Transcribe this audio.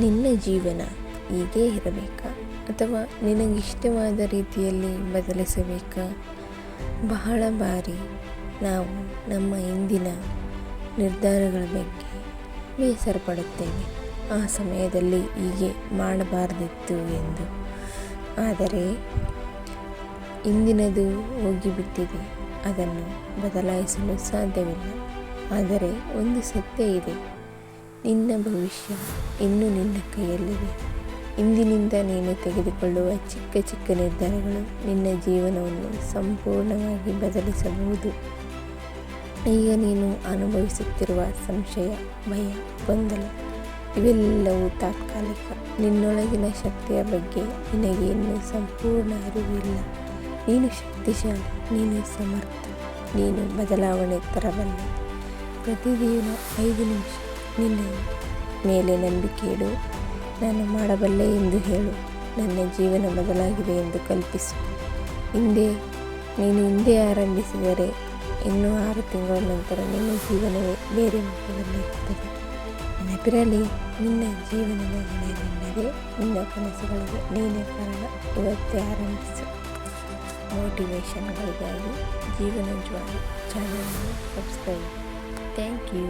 ನಿನ್ನ ಜೀವನ ಹೀಗೇ ಇರಬೇಕಾ ಅಥವಾ ನಿನಗಿಷ್ಟವಾದ ರೀತಿಯಲ್ಲಿ ಬದಲಿಸಬೇಕಾ? ಬಹಳ ಬಾರಿ ನಾವು ನಮ್ಮ ಇಂದಿನ ನಿರ್ಧಾರಗಳ ಬಗ್ಗೆ ಬೇಸರ ಪಡುತ್ತೇವೆ. ಆ ಸಮಯದಲ್ಲಿ ಹೀಗೆ ಮಾಡಬಾರ್ದಿತ್ತು ಎಂದು. ಆದರೆ ಇಂದಿನದು ಹೋಗಿಬಿಟ್ಟಿದೆ, ಅದನ್ನು ಬದಲಾಯಿಸಲು ಸಾಧ್ಯವಿಲ್ಲ. ಆದರೆ ಒಂದು ಸತ್ಯ ಇದೆ, ನಿನ್ನ ಭವಿಷ್ಯ ಇನ್ನೂ ನಿನ್ನ ಕೈಯಲ್ಲಿದೆ. ಇಂದಿನಿಂದ ನೀನು ತೆಗೆದುಕೊಳ್ಳುವ ಚಿಕ್ಕ ಚಿಕ್ಕ ನಿರ್ಧಾರಗಳು ನಿನ್ನ ಜೀವನವನ್ನು ಸಂಪೂರ್ಣವಾಗಿ ಬದಲಿಸಬಹುದು. ಈಗ ನೀನು ಅನುಭವಿಸುತ್ತಿರುವ ಸಂಶಯ, ಭಯ, ಗೊಂದಲ ಇವೆಲ್ಲವೂ ತಾತ್ಕಾಲಿಕ. ನಿನ್ನೊಳಗಿನ ಶಕ್ತಿಯ ಬಗ್ಗೆ ನಿನಗೆ ಇನ್ನೂ ಸಂಪೂರ್ಣ ಅರಿವಿಲ್ಲ. ನೀನು ಶಕ್ತಿಶಾಲಿ, ನೀನು ಸಮರ್ಥ, ನೀನು ಬದಲಾವಣೆ ತರಬಲ್ಲ. ಪ್ರತಿದಿನ 5 ನಿಮಿಷ ನಿನ್ನ ಮೇಲೆ ನಂಬಿಕೆ ಇಡು. ನಾನು ಮಾಡಬಲ್ಲೆ ಎಂದು ಹೇಳು. ನನ್ನ ಜೀವನ ಬದಲಾಗಿದೆ ಎಂದು ಕಲ್ಪಿಸು. ನೀನು ಹಿಂದೆ ಆರಂಭಿಸಿದರೆ ಇನ್ನೂ 6 ತಿಂಗಳ ನಂತರ ನಿನ್ನ ಜೀವನವೇ ಬೇರೆ ಮುಖದಲ್ಲಿರುತ್ತದೆ. ನೆನಪಿರಲಿ, ನಿನ್ನ ಜೀವನದ ಹೊಣೆ ನಿನ್ನದೇ. ನಿನ್ನ ಕನಸುಗಳಿಗೆ ನೀನೇ ಕಾರಣ. ಇವತ್ತೇ ಆರಂಭಿಸು. ಮೋಟಿವೇಶನ್ಗಳಿಗಾಗಿ ಜೀವನ ಜ್ವಾಲ ಚಾನಲನ್ನು ಸಬ್ಸ್ಕ್ರೈಬ್. Thank you.